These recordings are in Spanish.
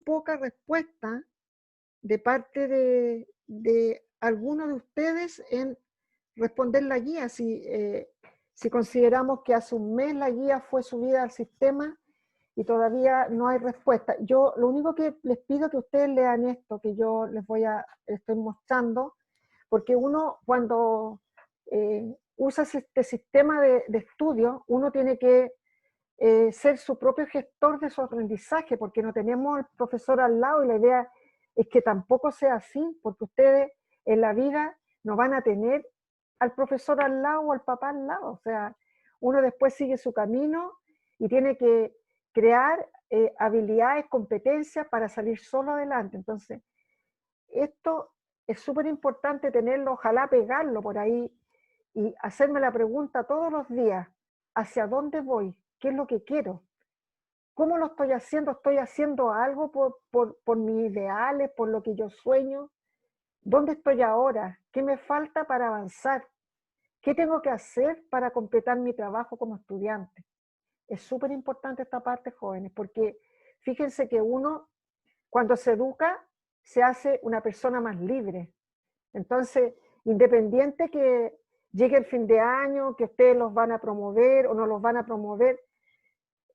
poca respuesta de parte de algunos de ustedes en responder la guía. Si consideramos que hace un mes la guía fue subida al sistema y todavía no hay respuesta. Yo lo único que les pido es que ustedes lean esto que yo estoy mostrando, porque uno cuando usa este sistema de estudio, uno tiene que ser su propio gestor de su aprendizaje, porque no tenemos al profesor al lado y la idea es que tampoco sea así, porque ustedes en la vida no van a tener al profesor al lado o al papá al lado, o sea, uno después sigue su camino y tiene que crear habilidades, competencias para salir solo adelante. Entonces, esto es súper importante tenerlo, ojalá pegarlo por ahí y hacerme la pregunta todos los días, ¿hacia dónde voy? ¿Qué es lo que quiero? ¿Cómo lo estoy haciendo? ¿Estoy haciendo algo por mis ideales, por lo que yo sueño? ¿Dónde estoy ahora? ¿Qué me falta para avanzar? ¿Qué tengo que hacer para completar mi trabajo como estudiante? Es súper importante esta parte, jóvenes, porque fíjense que uno, cuando se educa, se hace una persona más libre. Entonces, independiente que llegue el fin de año, que ustedes los van a promover o no los van a promover,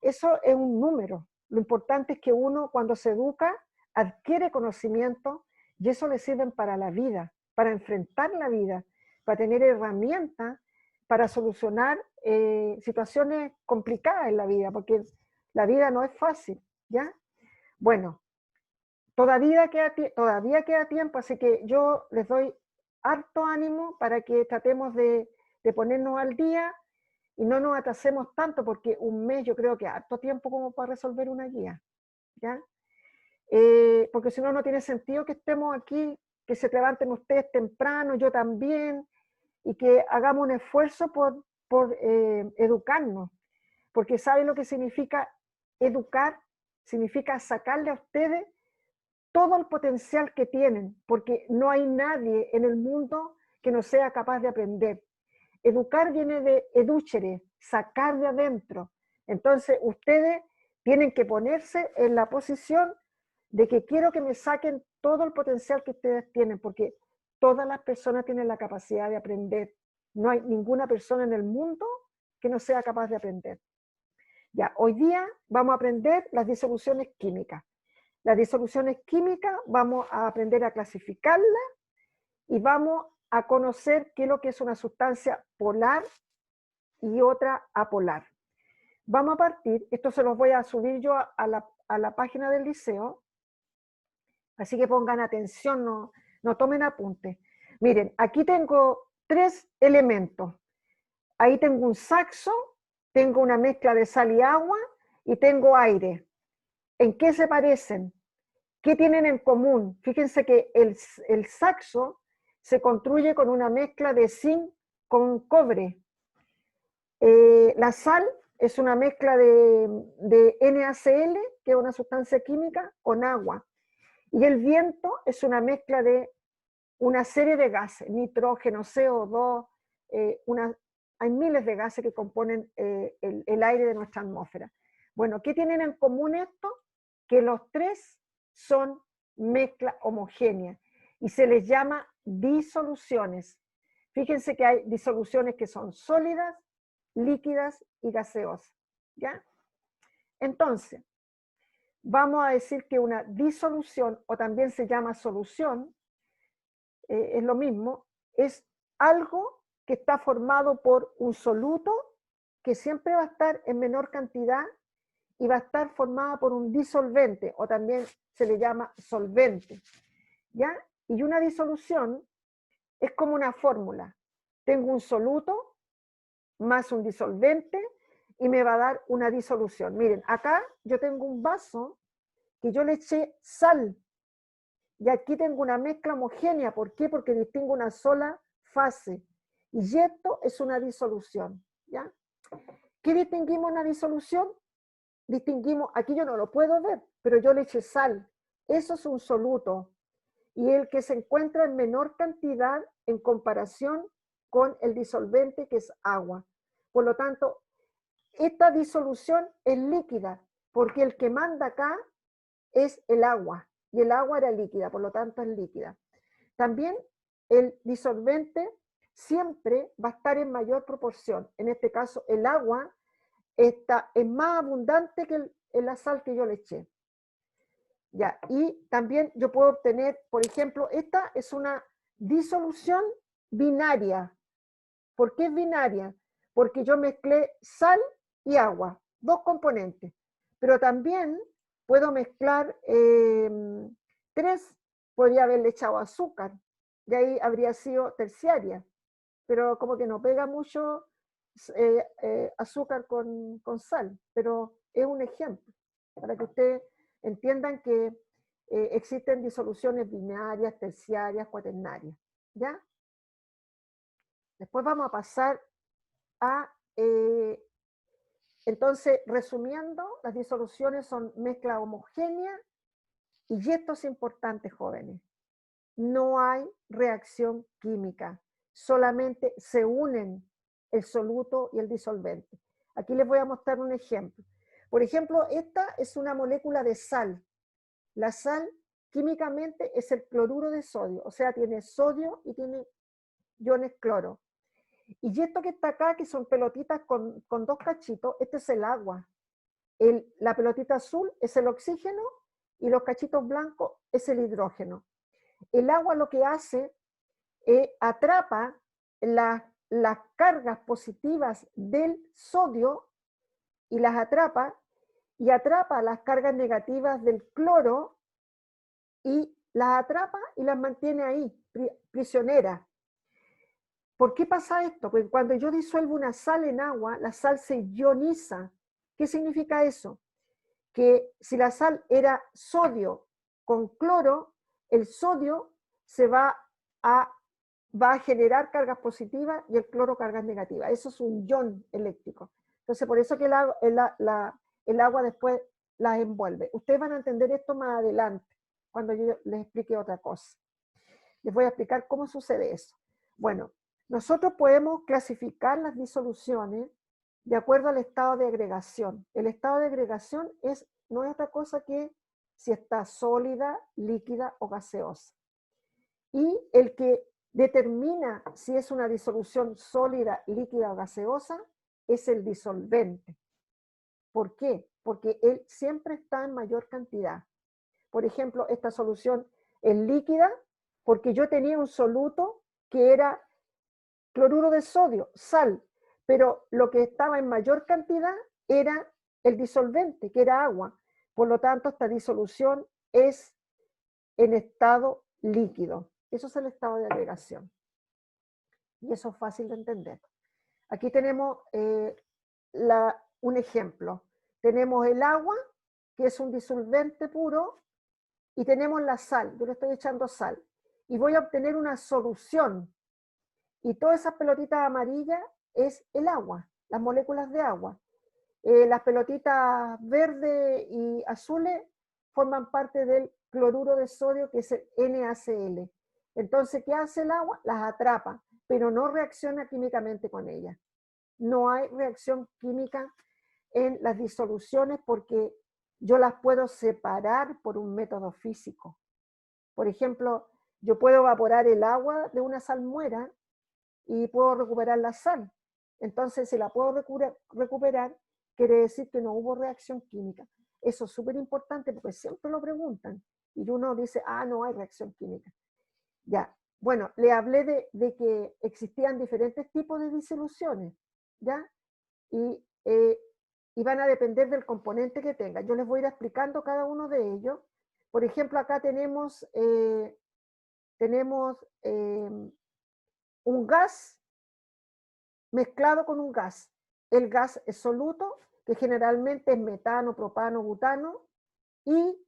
eso es un número. Lo importante es que uno, cuando se educa, adquiere conocimiento y eso le sirve para la vida, para enfrentar la vida, para tener herramientas para solucionar situaciones complicadas en la vida, porque la vida no es fácil, ¿ya? Bueno, todavía queda tiempo, así que yo les doy harto ánimo para que tratemos de ponernos al día y no nos atrasemos tanto, porque un mes yo creo que es harto tiempo como para resolver una guía, ¿ya? Porque si no, no tiene sentido que estemos aquí, que se levanten ustedes temprano, yo también, y que hagamos un esfuerzo por educarnos, porque ¿saben lo que significa educar? Significa sacarle a ustedes todo el potencial que tienen, porque no hay nadie en el mundo que no sea capaz de aprender. Educar viene de educere, sacar de adentro. Entonces, ustedes tienen que ponerse en la posición de que quiero que me saquen todo el potencial que ustedes tienen, porque todas las personas tienen la capacidad de aprender. No hay ninguna persona en el mundo que no sea capaz de aprender. Ya, hoy día vamos a aprender las disoluciones químicas. Las disoluciones químicas vamos a aprender a clasificarlas y vamos a conocer qué es lo que es una sustancia polar y otra apolar. Vamos a partir, esto se los voy a subir yo a la página del liceo, así que pongan atención, no tomen apuntes. Miren, aquí tengo 3 elementos. Ahí tengo un saxo, tengo una mezcla de sal y agua y tengo aire. ¿En qué se parecen? ¿Qué tienen en común? Fíjense que el saxo se construye con una mezcla de zinc con cobre. La sal es una mezcla de NaCl, que es una sustancia química, con agua. Y el viento es una mezcla de una serie de gases, nitrógeno, CO2, hay miles de gases que componen el aire de nuestra atmósfera. Bueno, ¿qué tienen en común esto? Que los 3 son mezcla homogénea y se les llama disoluciones. Fíjense que hay disoluciones que son sólidas, líquidas y gaseosas, ¿ya? Entonces, vamos a decir que una disolución, o también se llama solución, es lo mismo, es algo que está formado por un soluto que siempre va a estar en menor cantidad y va a estar formada por un disolvente, o también se le llama solvente, ¿ya? Y una disolución es como una fórmula. Tengo un soluto más un disolvente y me va a dar una disolución. Miren, acá yo tengo un vaso que yo le eché sal y aquí tengo una mezcla homogénea. ¿Por qué? Porque distingo una sola fase. Y esto es una disolución, ¿ya? ¿Qué distinguimos en una disolución? Distinguimos, aquí yo no lo puedo ver, pero yo le eché sal. Eso es un soluto. Y el que se encuentra en menor cantidad en comparación con el disolvente, que es agua. Por lo tanto, esta disolución es líquida, porque el que manda acá es el agua, y el agua era líquida, por lo tanto es líquida. También el disolvente siempre va a estar en mayor proporción. En este caso, el agua es más abundante que la sal que yo le eché. Ya, y también yo puedo obtener, por ejemplo, esta es una disolución binaria. ¿Por qué es binaria? Porque yo mezclé sal y agua, dos componentes. Pero también puedo mezclar tres, podría haberle echado azúcar, y ahí habría sido terciaria. Pero como que no pega mucho azúcar con sal, pero es un ejemplo, para que ustedes entiendan que existen disoluciones binarias, terciarias, cuaternarias, ¿ya? Después vamos a pasar a, entonces, resumiendo, las disoluciones son mezcla homogénea, y esto es importante, jóvenes, no hay reacción química, solamente se unen el soluto y el disolvente. Aquí les voy a mostrar un ejemplo. Por ejemplo, esta es una molécula de sal. La sal químicamente es el cloruro de sodio, o sea, tiene sodio y tiene iones cloro. Y esto que está acá, que son pelotitas con dos cachitos, este es el agua. La pelotita azul es el oxígeno y los cachitos blancos es el hidrógeno. El agua lo que hace es atrapa las cargas positivas del sodio y las atrapa, y atrapa las cargas negativas del cloro y las atrapa y las mantiene ahí, prisioneras. ¿Por qué pasa esto? Porque cuando yo disuelvo una sal en agua, la sal se ioniza. ¿Qué significa eso? Que si la sal era sodio con cloro, el sodio se va a generar cargas positivas y el cloro cargas negativas. Eso es un ion eléctrico. Entonces, por eso que el agua después las envuelve. Ustedes van a entender esto más adelante, cuando yo les explique otra cosa. Les voy a explicar cómo sucede eso. Bueno, nosotros podemos clasificar las disoluciones de acuerdo al estado de agregación. El estado de agregación no es otra cosa que si está sólida, líquida o gaseosa. Y el que determina si es una disolución sólida, líquida o gaseosa es el disolvente. ¿Por qué? Porque él siempre está en mayor cantidad. Por ejemplo, esta solución es líquida porque yo tenía un soluto que era cloruro de sodio, sal, pero lo que estaba en mayor cantidad era el disolvente, que era agua. Por lo tanto, esta disolución es en estado líquido. Eso es el estado de agregación. Y eso es fácil de entender. Aquí tenemos un ejemplo. Tenemos el agua, que es un disolvente puro, y tenemos la sal. Yo le estoy echando sal. Y voy a obtener una solución. Y todas esas pelotitas amarillas es el agua, las moléculas de agua. Las pelotitas verdes y azules forman parte del cloruro de sodio, que es el NaCl. Entonces, ¿qué hace el agua? Las atrapa, pero no reacciona químicamente con ellas. No hay reacción química en las disoluciones porque yo las puedo separar por un método físico. Por ejemplo, yo puedo evaporar el agua de una salmuera y puedo recuperar la sal. Entonces, si la puedo recuperar, quiere decir que no hubo reacción química. Eso es súper importante porque siempre lo preguntan y uno dice, no hay reacción química. Ya, bueno, le hablé de que existían diferentes tipos de disoluciones, ¿ya? Y van a depender del componente que tenga. Yo les voy a ir explicando cada uno de ellos. Por ejemplo, acá tenemos un gas mezclado con un gas. El gas es soluto, que generalmente es metano, propano, butano, y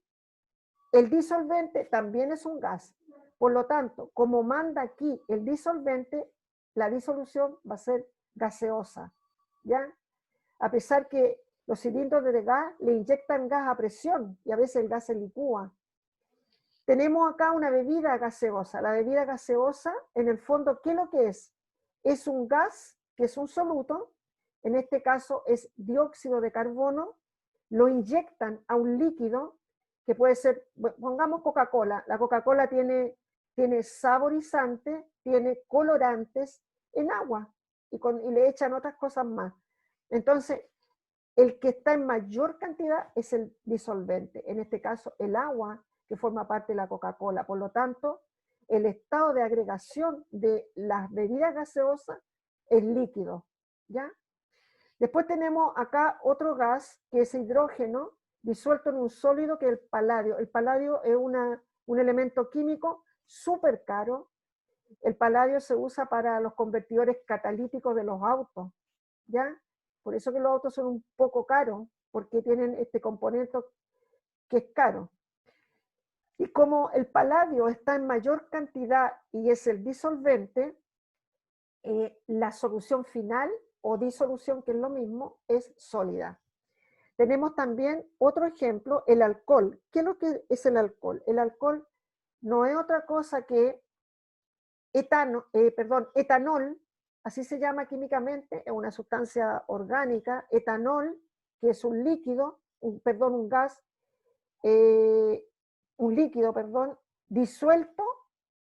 el disolvente también es un gas. Por lo tanto, como manda aquí el disolvente, la disolución va a ser gaseosa, ¿ya? A pesar que los cilindros de gas le inyectan gas a presión y a veces el gas se licúa. Tenemos acá una bebida gaseosa. La bebida gaseosa, en el fondo, ¿qué es lo que es? Es un gas que es un soluto, en este caso es dióxido de carbono, lo inyectan a un líquido que puede ser, pongamos Coca-Cola, la Coca-Cola tiene saborizantes, tiene colorantes en agua y le echan otras cosas más. Entonces, el que está en mayor cantidad es el disolvente, en este caso el agua que forma parte de la Coca-Cola. Por lo tanto, el estado de agregación de las bebidas gaseosas es líquido, ¿ya? Después tenemos acá otro gas que es hidrógeno disuelto en un sólido que es el paladio. El paladio es un elemento químico súper caro. El paladio se usa para los convertidores catalíticos de los autos, ¿ya? Por eso que los autos son un poco caros, porque tienen este componente que es caro. Y como el paladio está en mayor cantidad y es el disolvente, la solución final o disolución, que es lo mismo, es sólida. Tenemos también otro ejemplo, el alcohol. ¿Qué es lo que es el alcohol? El alcohol no es otra cosa que etanol, así se llama químicamente, es una sustancia orgánica, etanol, que es un líquido, un gas, un líquido, disuelto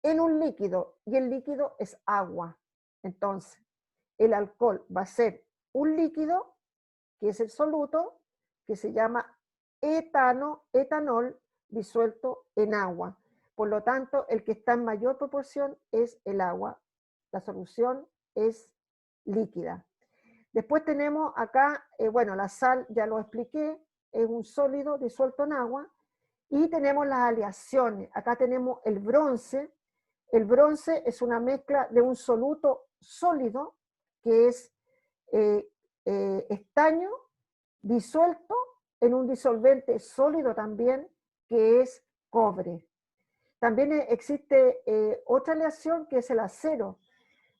en un líquido, y el líquido es agua. Entonces, el alcohol va a ser un líquido, que es el soluto, que se llama etanol, disuelto en agua. Por lo tanto, el que está en mayor proporción es el agua. La solución es líquida. Después tenemos acá, bueno, la sal ya lo expliqué, es un sólido disuelto en agua. Y tenemos las aleaciones. Acá tenemos el bronce. El bronce es una mezcla de un soluto sólido, que es estaño, disuelto en un disolvente sólido también, que es cobre. También existe otra aleación que es el acero.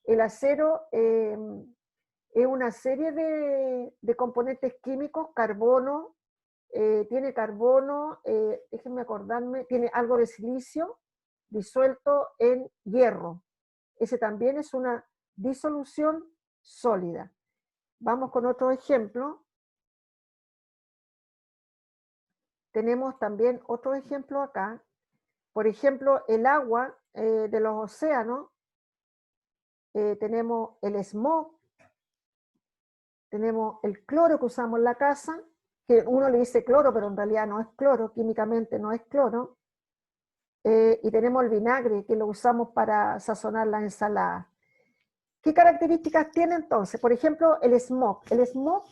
El acero es una serie de componentes químicos, carbono, tiene carbono, déjenme acordarme, tiene algo de silicio disuelto en hierro. Ese también es una disolución sólida. Vamos con otro ejemplo. Tenemos también otro ejemplo acá. Por ejemplo, el agua de los océanos, tenemos el smog, tenemos el cloro que usamos en la casa, que uno le dice cloro, pero en realidad no es cloro, químicamente no es cloro. Y tenemos el vinagre, que lo usamos para sazonar la ensalada. ¿Qué características tiene entonces? Por ejemplo, el smog. El smog,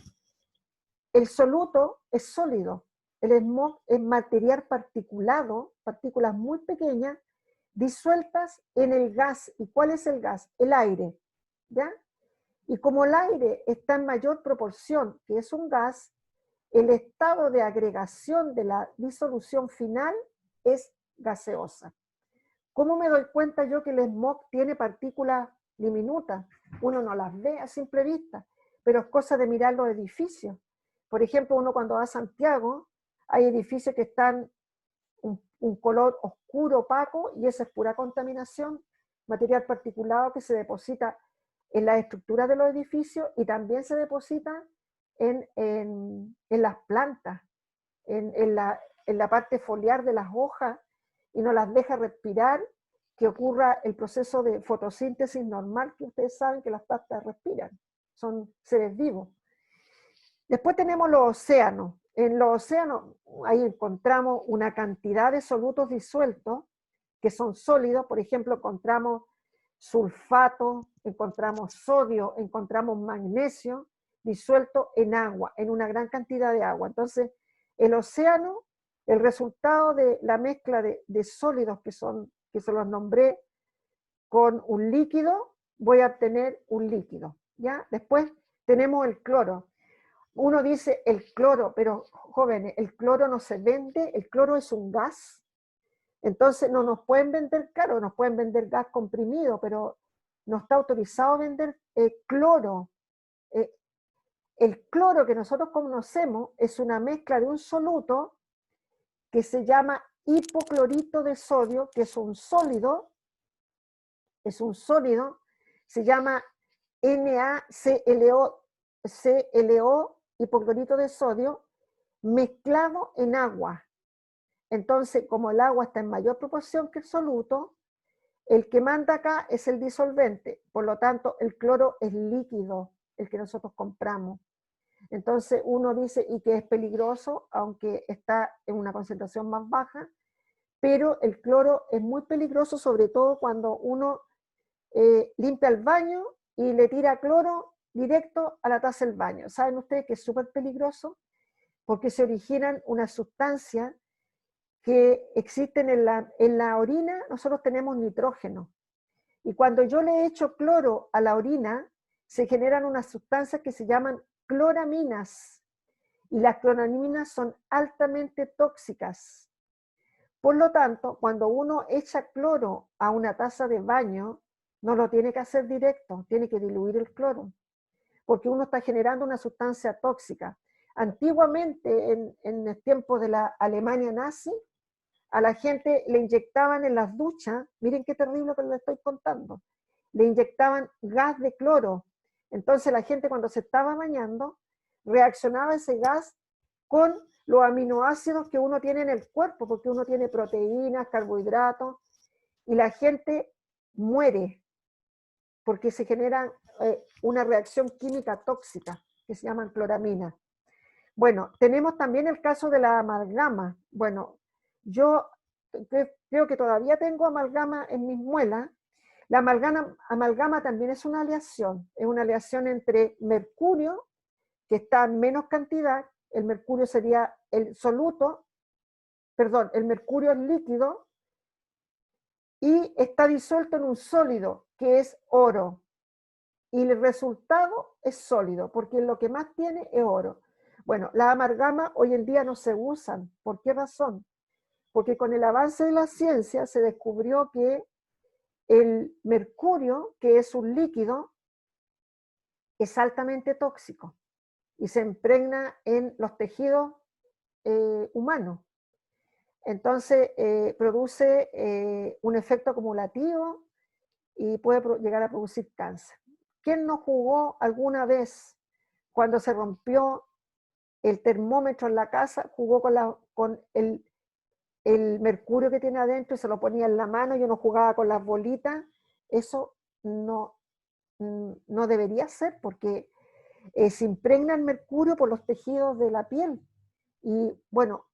el soluto es sólido. El smog es material particulado, partículas muy pequeñas, disueltas en el gas. ¿Y cuál es el gas? El aire, ¿ya? Y como el aire está en mayor proporción, que es un gas, el estado de agregación de la disolución final es gaseosa. ¿Cómo me doy cuenta yo que el smog tiene partículas diminutas? Uno no las ve a simple vista, pero es cosa de mirar los edificios. Por ejemplo, uno cuando va a Santiago, hay edificios que están un color oscuro, opaco, y esa es pura contaminación, material particulado que se deposita en la estructura de los edificios y también se deposita en las plantas, en la parte foliar de las hojas, y no las deja respirar, que ocurra el proceso de fotosíntesis normal, que ustedes saben que las plantas respiran, son seres vivos. Después tenemos los océanos. En los océanos ahí encontramos una cantidad de solutos disueltos que son sólidos. Por ejemplo, encontramos sulfato, encontramos sodio, encontramos magnesio disuelto en agua, en una gran cantidad de agua. Entonces, el océano, el resultado de la mezcla de sólidos que se los nombré con un líquido, voy a obtener un líquido, ¿ya? Después tenemos el cloro. Uno dice el cloro, pero jóvenes, el cloro no se vende, el cloro es un gas. Entonces no nos pueden vender caro, nos pueden vender gas comprimido, pero no está autorizado a vender cloro. El cloro que nosotros conocemos es una mezcla de un soluto que se llama hipoclorito de sodio, que es un sólido, se llama NaClO, hipoclorito de sodio, mezclado en agua. Entonces, como el agua está en mayor proporción que el soluto, el que manda acá es el disolvente. Por lo tanto, el cloro es líquido, el que nosotros compramos. Entonces uno dice, y que es peligroso, aunque está en una concentración más baja, pero el cloro es muy peligroso, sobre todo cuando uno limpia el baño y le tira cloro directo a la taza del baño. ¿Saben ustedes que es súper peligroso? Porque se originan unas sustancias que existen en la orina. Nosotros tenemos nitrógeno. Y cuando yo le echo cloro a la orina, se generan unas sustancias que se llaman cloraminas. Y las cloraminas son altamente tóxicas. Por lo tanto, cuando uno echa cloro a una taza de baño, no lo tiene que hacer directo, tiene que diluir el cloro, porque uno está generando una sustancia tóxica. Antiguamente, en el tiempo de la Alemania nazi, a la gente le inyectaban en las duchas, miren qué terrible que les estoy contando, le inyectaban gas de cloro. Entonces la gente cuando se estaba bañando, reaccionaba ese gas con los aminoácidos que uno tiene en el cuerpo, porque uno tiene proteínas, carbohidratos, y la gente muere porque se genera una reacción química tóxica que se llama cloramina. Bueno, tenemos también el caso de la amalgama. Bueno, yo creo que todavía tengo amalgama en mis muelas. La amalgama también es una aleación entre mercurio, que está en menos cantidad, el mercurio sería el soluto, perdón, el mercurio es líquido, y está disuelto en un sólido, que es oro. Y el resultado es sólido, porque lo que más tiene es oro. Bueno, las amalgamas hoy en día no se usan. ¿Por qué razón? Porque con el avance de la ciencia se descubrió que el mercurio, que es un líquido, es altamente tóxico y se impregna en los tejidos humanos. Entonces produce un efecto acumulativo y puede llegar a producir cáncer. ¿Quién no jugó alguna vez cuando se rompió el termómetro en la casa, jugó con el mercurio que tiene adentro y se lo ponía en la mano y uno jugaba con las bolitas? Eso no, no debería ser, porque se impregna el mercurio por los tejidos de la piel. Y bueno,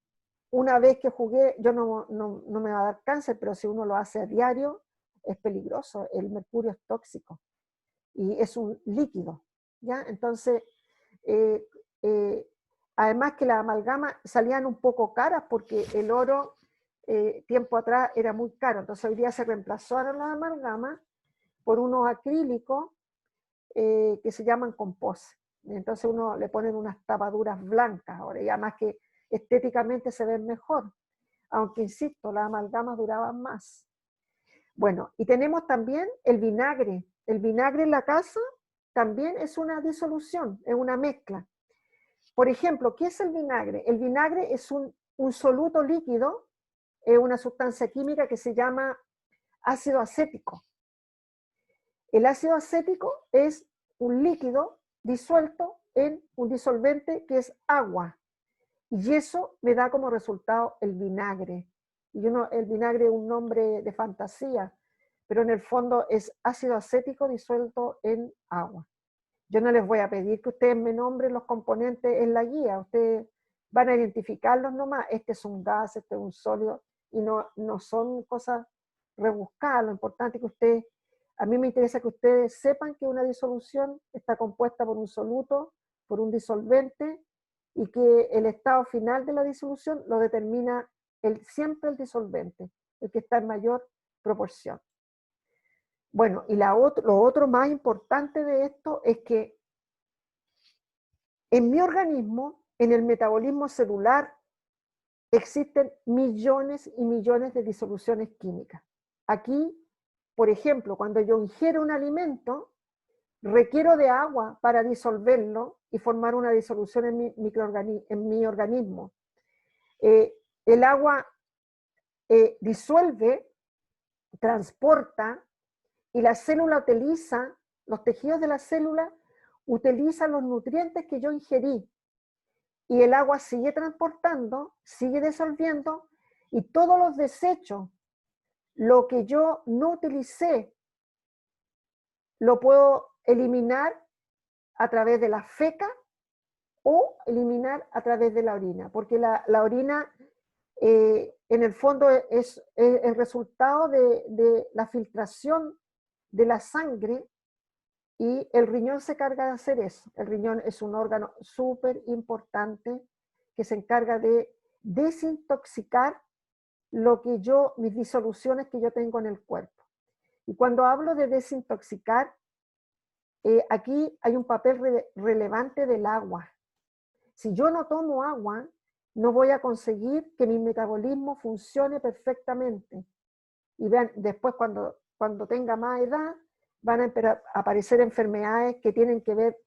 una vez que jugué, yo no me va a dar cáncer, pero si uno lo hace a diario, es peligroso. El mercurio es tóxico y es un líquido, ¿ya? Entonces, eh, eh, además que las amalgamas salían un poco caras porque el oro tiempo atrás era muy caro, entonces hoy día se reemplazaron las amalgamas por unos acrílicos que se llaman composite. Entonces uno le ponen unas tapaduras blancas ahora, y además que estéticamente se ven mejor, aunque insisto, las amalgamas duraban más. Bueno, y tenemos también el vinagre. El vinagre en la casa también es una disolución, es una mezcla. Por ejemplo, ¿qué es el vinagre? El vinagre es un soluto líquido, es una sustancia química que se llama ácido acético. El ácido acético es un líquido disuelto en un disolvente que es agua. Y eso me da como resultado el vinagre. Y el vinagre es un nombre de fantasía, pero en el fondo es ácido acético disuelto en agua. Yo no les voy a pedir que ustedes me nombren los componentes en la guía, ustedes van a identificarlos nomás. Este es un gas, este es un sólido, y no son cosas rebuscadas. Lo importante es que ustedes, a mí me interesa que ustedes sepan que una disolución está compuesta por un soluto, por un disolvente, y que el estado final de la disolución lo determina siempre el disolvente, el que está en mayor proporción. Bueno, y lo otro más importante de esto es que en mi organismo, en el metabolismo celular, existen millones y millones de disoluciones químicas. Aquí, por ejemplo, cuando yo ingiero un alimento, requiero de agua para disolverlo y formar una disolución en mi organismo. El agua disuelve, transporta, y la célula utiliza, los tejidos de la célula utilizan los nutrientes que yo ingerí, y el agua sigue transportando, sigue disolviendo, Y todos los desechos, lo que yo no utilicé, lo puedo eliminar a través de la feca o eliminar a través de la orina, porque la orina en el fondo es el resultado de la filtración de la sangre, y el riñón se encarga de hacer eso. El riñón es un órgano súper importante que se encarga de desintoxicar mis disoluciones que yo tengo en el cuerpo. Y cuando hablo de desintoxicar, aquí hay un papel relevante del agua. Si yo no tomo agua, no voy a conseguir que mi metabolismo funcione perfectamente. Y vean, después cuando tenga más edad, van a aparecer enfermedades que tienen que ver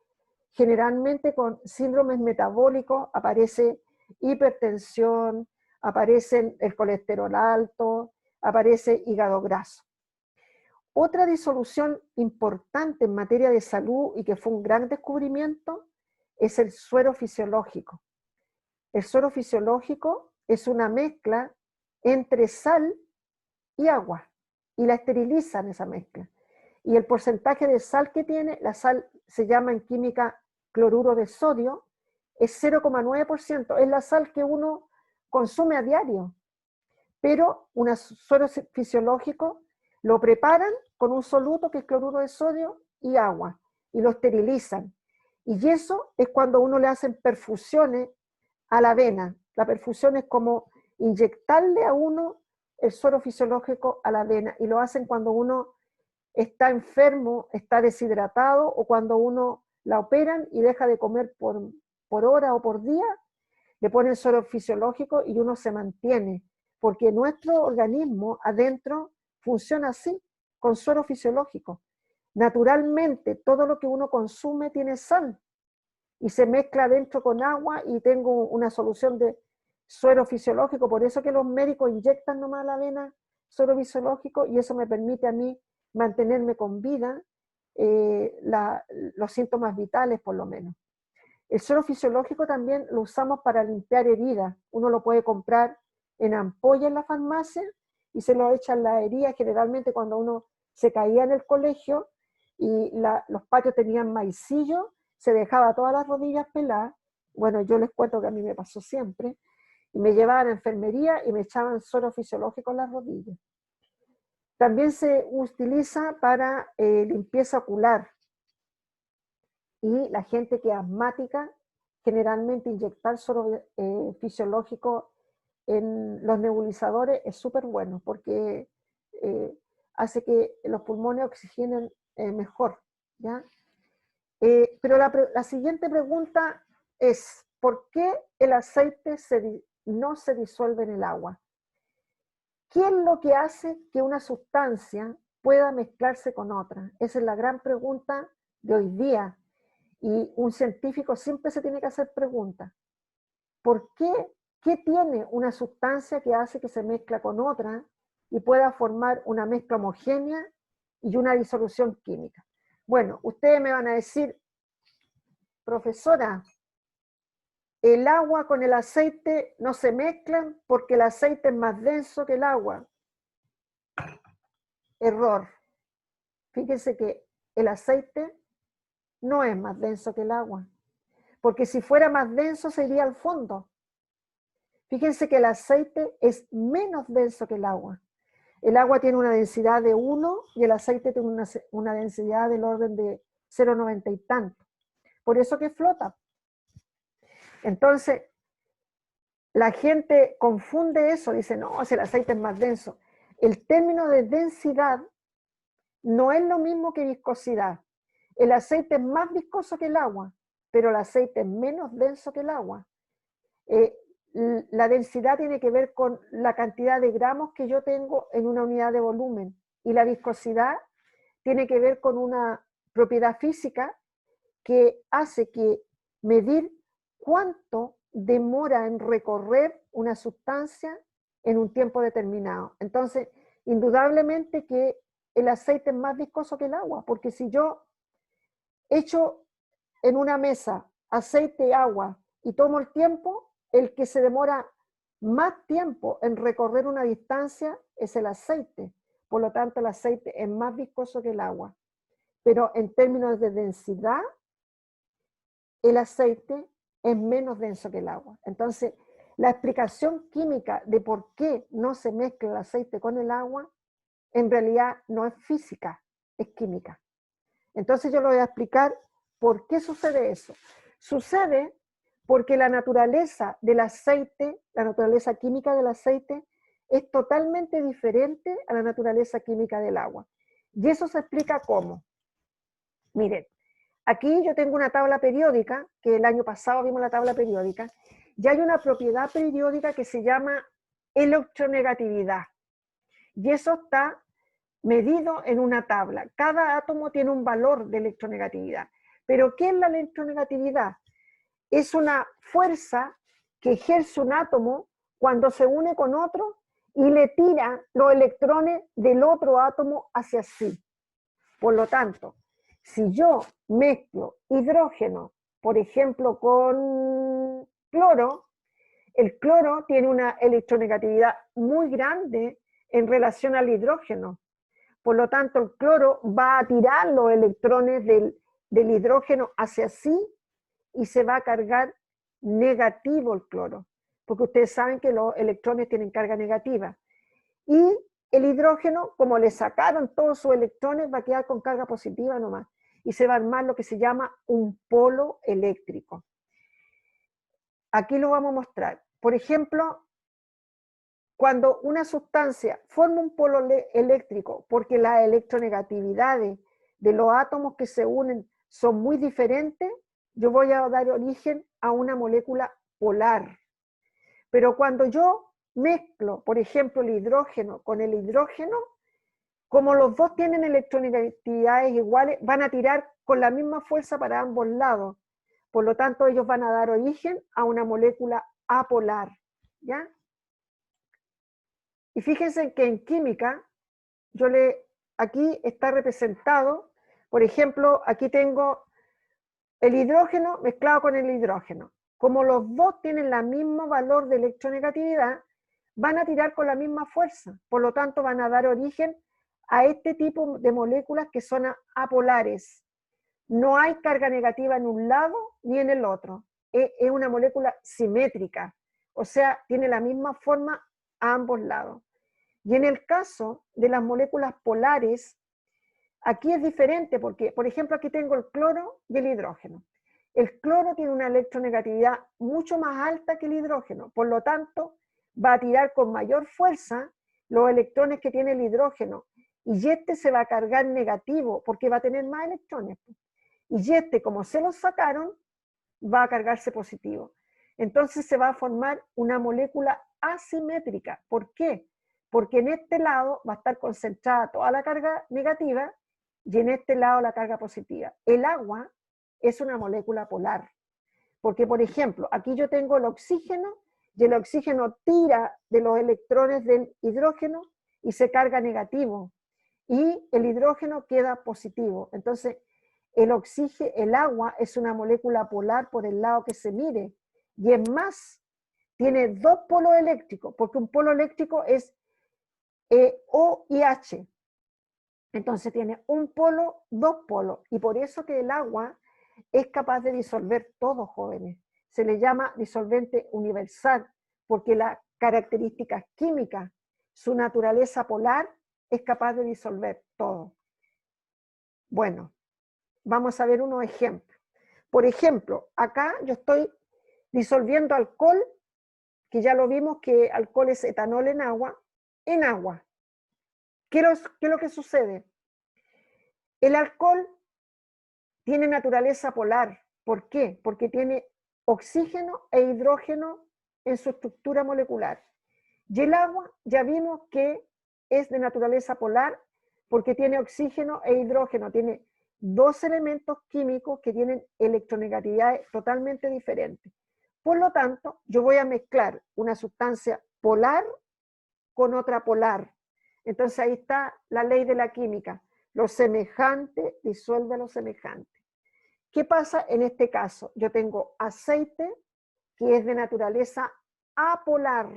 generalmente con síndromes metabólicos, aparece hipertensión, aparece el colesterol alto, aparece hígado graso. Otra disolución importante en materia de salud y que fue un gran descubrimiento es el suero fisiológico. El suero fisiológico es una mezcla entre sal y agua, y la esterilizan esa mezcla. Y el porcentaje de sal que tiene, la sal se llama en química cloruro de sodio, es 0,9%, es la sal que uno consume a diario. Pero un suero fisiológico lo preparan con un soluto que es cloruro de sodio y agua, y lo esterilizan. Y eso es cuando uno le hacen perfusiones a la vena. La perfusión es como inyectarle a uno el suero fisiológico a la vena, y lo hacen cuando uno está enfermo, está deshidratado, o cuando uno la operan y deja de comer por hora o por día, le ponen suero fisiológico y uno se mantiene, porque nuestro organismo adentro funciona así, con suero fisiológico. Naturalmente, todo lo que uno consume tiene sal y se mezcla dentro con agua, y tengo una solución de suero fisiológico. Por eso que los médicos inyectan nomás a la vena suero fisiológico, y eso me permite a mí mantenerme con vida, los síntomas vitales por lo menos. El suero fisiológico también lo usamos para limpiar heridas. Uno lo puede comprar en ampolla en la farmacia y se lo echan las heridas, generalmente cuando uno se caía en el colegio y los patios tenían maicillo, se dejaba todas las rodillas peladas. Bueno, yo les cuento que a mí me pasó siempre, y me llevaban a la enfermería y me echaban suero fisiológico en las rodillas. También se utiliza para limpieza ocular, y la gente que es asmática, generalmente inyectar suero fisiológico en los nebulizadores es súper bueno, porque hace que los pulmones oxigenen mejor, ¿ya? Pero la siguiente pregunta es, ¿por qué el aceite no se disuelve en el agua? ¿Qué es lo que hace que una sustancia pueda mezclarse con otra? Esa es la gran pregunta de hoy día. Y un científico siempre se tiene que hacer preguntas. ¿Por qué? ¿Qué tiene una sustancia que hace que se mezcla con otra y pueda formar una mezcla homogénea y una disolución química? Bueno, ustedes me van a decir, profesora, el agua con el aceite no se mezclan porque el aceite es más denso que el agua. Error. Fíjense que el aceite no es más denso que el agua, porque si fuera más denso se iría al fondo. Fíjense que el aceite es menos denso que el agua. El agua tiene una densidad de 1 y el aceite tiene una densidad del orden de 0,90 y tanto. Por eso que flota. Entonces, la gente confunde eso, dice, no, si el aceite es más denso. El término de densidad no es lo mismo que viscosidad. El aceite es más viscoso que el agua, pero el aceite es menos denso que el agua. La densidad tiene que ver con la cantidad de gramos que yo tengo en una unidad de volumen, y la viscosidad tiene que ver con una propiedad física que hace que medir cuánto demora en recorrer una sustancia en un tiempo determinado. Entonces, indudablemente que el aceite es más viscoso que el agua, porque si yo echo en una mesa aceite y agua y tomo el tiempo, el que se demora más tiempo en recorrer una distancia es el aceite. Por lo tanto, el aceite es más viscoso que el agua. Pero en términos de densidad, el aceite es menos denso que el agua. Entonces, la explicación química de por qué no se mezcla el aceite con el agua, en realidad no es física, es química. Entonces yo le voy a explicar por qué sucede eso. Sucede porque la naturaleza del aceite, la naturaleza química del aceite, es totalmente diferente a la naturaleza química del agua. Y eso se explica cómo. Miren, aquí yo tengo una tabla periódica, que el año pasado vimos la tabla periódica, y hay una propiedad periódica que se llama electronegatividad. Y eso está medido en una tabla. Cada átomo tiene un valor de electronegatividad. Pero ¿qué es la electronegatividad? Es una fuerza que ejerce un átomo cuando se une con otro y le tira los electrones del otro átomo hacia sí. Por lo tanto, si yo mezclo hidrógeno, por ejemplo, con cloro, el cloro tiene una electronegatividad muy grande en relación al hidrógeno. Por lo tanto, el cloro va a tirar los electrones del hidrógeno hacia sí y se va a cargar negativo el cloro, porque ustedes saben que los electrones tienen carga negativa. Y el hidrógeno, como le sacaron todos sus electrones, va a quedar con carga positiva nomás. Y se va a armar lo que se llama un polo eléctrico. Aquí lo vamos a mostrar. Por ejemplo, cuando una sustancia forma un polo eléctrico porque las electronegatividades de los átomos que se unen son muy diferentes, yo voy a dar origen a una molécula polar. Pero cuando yo mezclo, por ejemplo, el hidrógeno con el hidrógeno, como los dos tienen electronegatividades iguales, van a tirar con la misma fuerza para ambos lados. Por lo tanto, ellos van a dar origen a una molécula apolar. ¿Ya? Y fíjense que en química, aquí está representado, por ejemplo, aquí tengo el hidrógeno mezclado con el hidrógeno. Como los dos tienen el mismo valor de electronegatividad, van a tirar con la misma fuerza. Por lo tanto, van a dar origen a este tipo de moléculas que son apolares. No hay carga negativa en un lado ni en el otro. Es una molécula simétrica, o sea, tiene la misma forma a ambos lados. Y en el caso de las moléculas polares, aquí es diferente porque, por ejemplo, aquí tengo el cloro y el hidrógeno. El cloro tiene una electronegatividad mucho más alta que el hidrógeno, por lo tanto, va a tirar con mayor fuerza los electrones que tiene el hidrógeno, y este se va a cargar negativo porque va a tener más electrones. Y este, como se los sacaron, va a cargarse positivo. Entonces se va a formar una molécula asimétrica. ¿Por qué? Porque en este lado va a estar concentrada toda la carga negativa y en este lado la carga positiva. El agua es una molécula polar. Porque, por ejemplo, aquí yo tengo el oxígeno y el oxígeno tira de los electrones del hidrógeno y se carga negativo. Y el hidrógeno queda positivo. Entonces, el agua es una molécula polar por el lado que se mire. Y es más, tiene dos polos eléctricos, porque un polo eléctrico es O y H. Entonces tiene un polo, dos polos. Y por eso que el agua es capaz de disolver todo, jóvenes. Se le llama disolvente universal, porque las características químicas, su naturaleza polar, es capaz de disolver todo. Bueno, vamos a ver unos ejemplos. Por ejemplo, acá yo estoy disolviendo alcohol, que ya lo vimos que alcohol es etanol en agua. ¿Qué es lo que sucede? El alcohol tiene naturaleza polar. ¿Por qué? Porque tiene oxígeno e hidrógeno en su estructura molecular. Y el agua ya vimos que es de naturaleza polar porque tiene oxígeno e hidrógeno, tiene dos elementos químicos que tienen electronegatividades totalmente diferentes. Por lo tanto, yo voy a mezclar una sustancia polar con otra polar. Entonces ahí está la ley de la química. Lo semejante disuelve lo semejante. ¿Qué pasa en este caso? Yo tengo aceite que es de naturaleza apolar.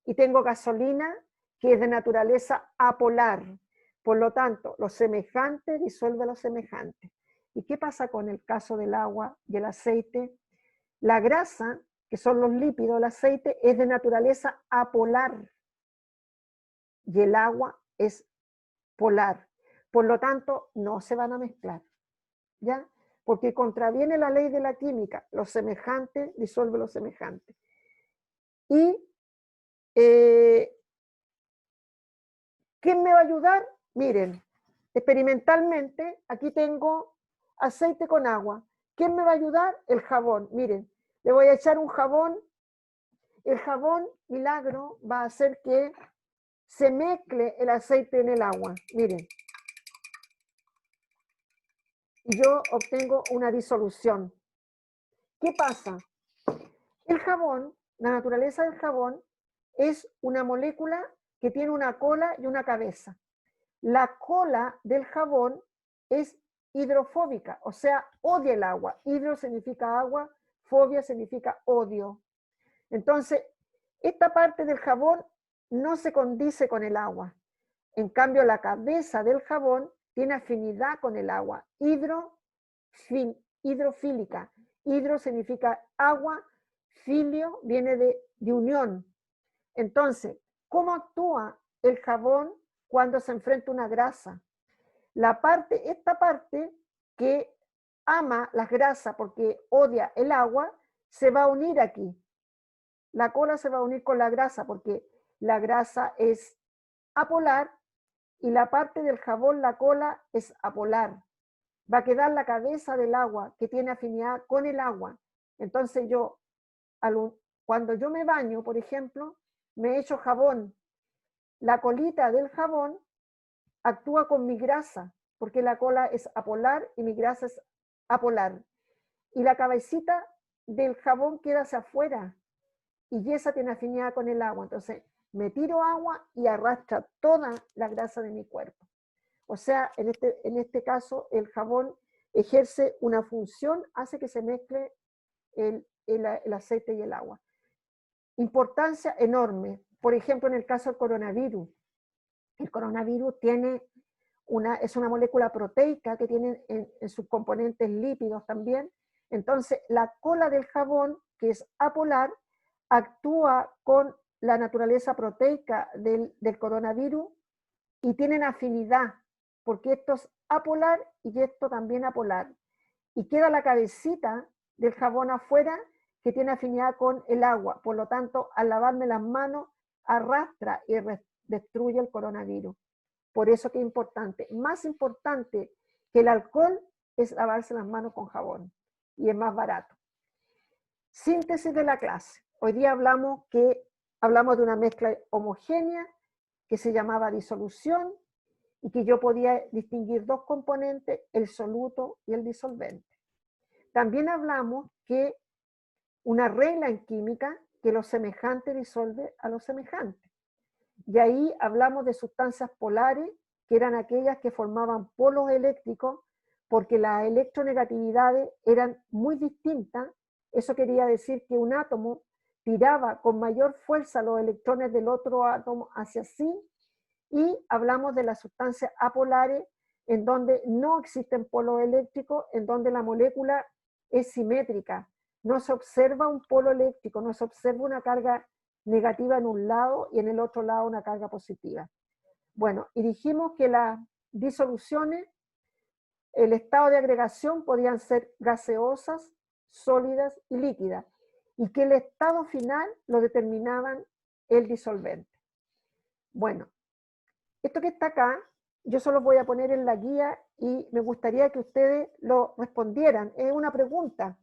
Y tengo gasolina, que es de naturaleza apolar. Por lo tanto, lo semejante disuelve lo semejante. ¿Y qué pasa con el caso del agua y el aceite? La grasa, que son los lípidos, el aceite, es de naturaleza apolar. Y el agua es polar. Por lo tanto, no se van a mezclar. ¿Ya? Porque contraviene la ley de la química. Lo semejante disuelve lo semejante. Y ¿quién me va a ayudar? Miren, experimentalmente, aquí tengo aceite con agua. ¿Quién me va a ayudar? El jabón. Miren, le voy a echar un jabón. El jabón milagro va a hacer que se mezcle el aceite en el agua. Miren. Y yo obtengo una disolución. ¿Qué pasa? El jabón, la naturaleza del jabón, es una molécula que tiene una cola y una cabeza. La cola del jabón es hidrofóbica, o sea, odia el agua. Hidro significa agua, fobia significa odio. Entonces, esta parte del jabón no se condice con el agua. En cambio, la cabeza del jabón tiene afinidad con el agua. Hidrofílica. Hidro significa agua, filio viene de unión. Entonces, ¿cómo actúa el jabón cuando se enfrenta a una grasa? Esta parte que ama las grasas porque odia el agua, se va a unir aquí. La cola se va a unir con la grasa porque la grasa es apolar y la parte del jabón, la cola, es apolar. Va a quedar la cabeza del agua que tiene afinidad con el agua. Entonces cuando yo me baño, por ejemplo, me echo jabón. La colita del jabón actúa con mi grasa, porque la cola es apolar y mi grasa es apolar. Y la cabecita del jabón queda hacia afuera y esa tiene afinidad con el agua. Entonces me tiro agua y arrastra toda la grasa de mi cuerpo. O sea, en este caso el jabón ejerce una función, hace que se mezcle el aceite y el agua. Importancia enorme. Por ejemplo, en el caso del coronavirus. El coronavirus es una molécula proteica que tiene en sus componentes lípidos también. Entonces, la cola del jabón, que es apolar, actúa con la naturaleza proteica del coronavirus y tienen afinidad, porque esto es apolar y esto también apolar. Y queda la cabecita del jabón afuera que tiene afinidad con el agua. Por lo tanto, al lavarme las manos, arrastra y destruye el coronavirus. Por eso que es importante. Más importante que el alcohol es lavarse las manos con jabón. Y es más barato. Síntesis de la clase. Hoy día hablamos de una mezcla homogénea que se llamaba disolución y que yo podía distinguir dos componentes, el soluto y el disolvente. También hablamos que una regla en química, que lo semejante disuelve a lo semejante. Y ahí hablamos de sustancias polares, que eran aquellas que formaban polos eléctricos, porque las electronegatividades eran muy distintas. Eso quería decir que un átomo tiraba con mayor fuerza los electrones del otro átomo hacia sí, y hablamos de las sustancias apolares, en donde no existen polos eléctricos, en donde la molécula es simétrica. No se observa un polo eléctrico, no se observa una carga negativa en un lado y en el otro lado una carga positiva. Bueno, y dijimos que las disoluciones, el estado de agregación podían ser gaseosas, sólidas y líquidas, y que el estado final lo determinaban el disolvente. Bueno, esto que está acá, yo solo voy a poner en la guía y me gustaría que ustedes lo respondieran. Es una pregunta,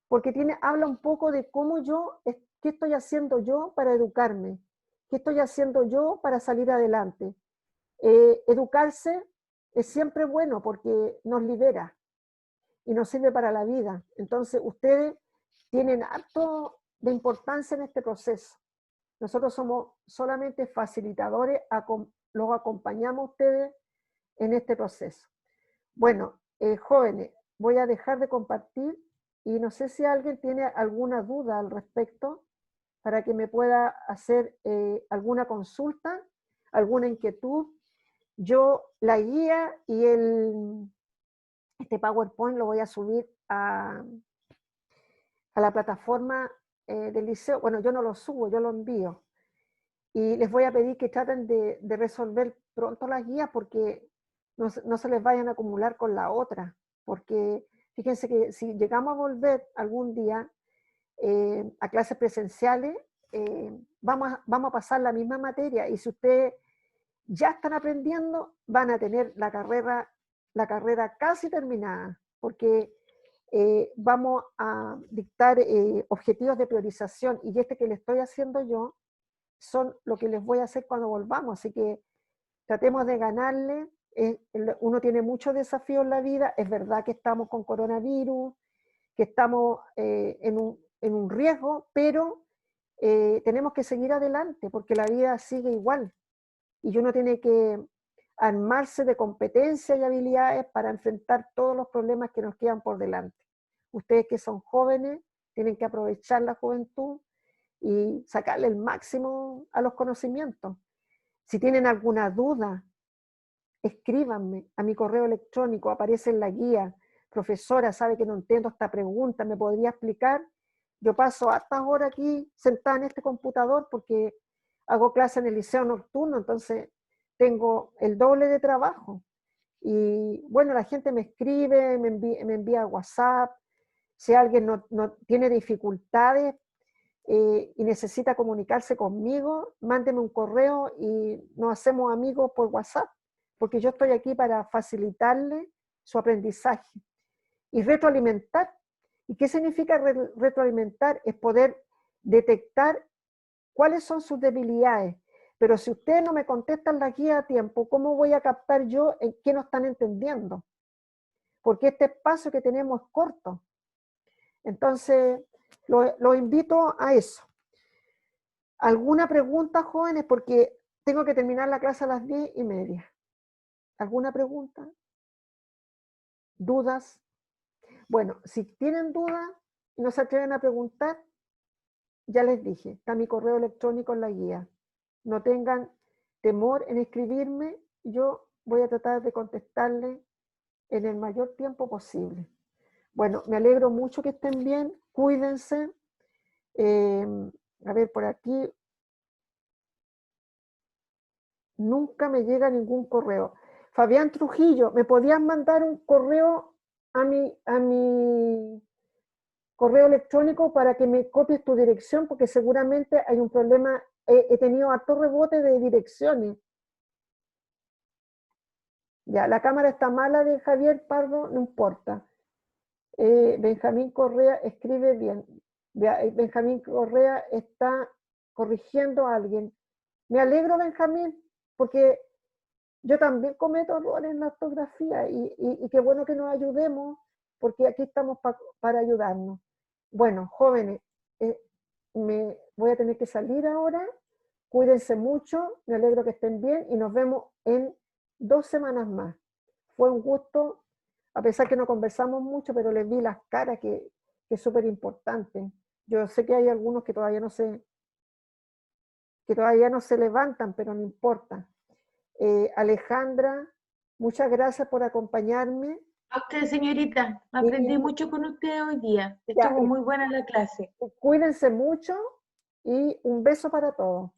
porque habla un poco de qué estoy haciendo yo para educarme, qué estoy haciendo yo para salir adelante. Educarse es siempre bueno porque nos libera y nos sirve para la vida. Entonces, ustedes tienen harto de importancia en este proceso. Nosotros somos solamente facilitadores, los acompañamos a ustedes en este proceso. Bueno, jóvenes, voy a dejar de compartir y no sé si alguien tiene alguna duda al respecto. para que me pueda hacer alguna consulta, alguna inquietud. Yo la guía y este PowerPoint lo voy a subir a la plataforma del liceo. Bueno, yo no lo subo, yo lo envío. Y les voy a pedir que traten de resolver pronto las guías porque no se les vayan a acumular con la otra. Porque fíjense que si llegamos a volver algún día a clases presenciales, vamos a pasar la misma materia. Y si ustedes ya están aprendiendo, van a tener la carrera casi terminada. Porque vamos a dictar objetivos de priorización. Y este que le estoy haciendo yo, son lo que les voy a hacer cuando volvamos, así que tratemos de ganarle. Uno tiene muchos desafíos en la vida, es verdad que estamos con coronavirus, que estamos en un riesgo, pero tenemos que seguir adelante porque la vida sigue igual y uno tiene que armarse de competencias y habilidades para enfrentar todos los problemas que nos quedan por delante. Ustedes que son jóvenes tienen que aprovechar la juventud y sacarle el máximo a los conocimientos. Si tienen alguna duda, escríbanme a mi correo electrónico, aparece en la guía. Profesora, sabe que no entiendo esta pregunta, ¿me podría explicar? Yo paso hasta ahora aquí sentada en este computador porque hago clase en el liceo nocturno, entonces tengo el doble de trabajo. Y bueno, la gente me escribe, me envía WhatsApp. Si alguien no tiene dificultades, y necesita comunicarse conmigo, mándeme un correo y nos hacemos amigos por WhatsApp, porque yo estoy aquí para facilitarle su aprendizaje. Y retroalimentar. ¿Y qué significa retroalimentar? Es poder detectar cuáles son sus debilidades. Pero si ustedes no me contestan la guía a tiempo, ¿cómo voy a captar yo en qué no están entendiendo? Porque este espacio que tenemos es corto. Entonces, lo invito a eso. ¿Alguna pregunta, jóvenes? Porque tengo que terminar la clase a las 10:30. ¿Alguna pregunta? ¿Dudas? Bueno, si tienen dudas y no se atreven a preguntar, ya les dije, está mi correo electrónico en la guía. No tengan temor en escribirme, yo voy a tratar de contestarles en el mayor tiempo posible. Bueno, me alegro mucho que estén bien, cuídense. A ver, por aquí nunca me llega ningún correo. Fabián Trujillo, ¿me podías mandar un correo a mi correo electrónico para que me copies tu dirección? Porque seguramente hay un problema, he tenido harto rebote de direcciones. Ya, la cámara está mala de Javier Pardo, no importa. Benjamín Correa escribe bien. Benjamín Correa está corrigiendo a alguien. Me alegro, Benjamín, porque yo también cometo errores en la ortografía y qué bueno que nos ayudemos, porque aquí estamos para ayudarnos. Bueno, jóvenes, me voy a tener que salir ahora. Cuídense mucho, me alegro que estén bien y nos vemos en 2 semanas más. Fue un gusto, a pesar que no conversamos mucho, pero les vi las caras, que es súper importante. Yo sé que hay algunos que todavía no se levantan, pero no importa. Alejandra, muchas gracias por acompañarme. A usted, señorita, aprendí mucho con usted hoy día. Ya, Estuvo muy buena la clase. cuídense mucho y un beso para todos.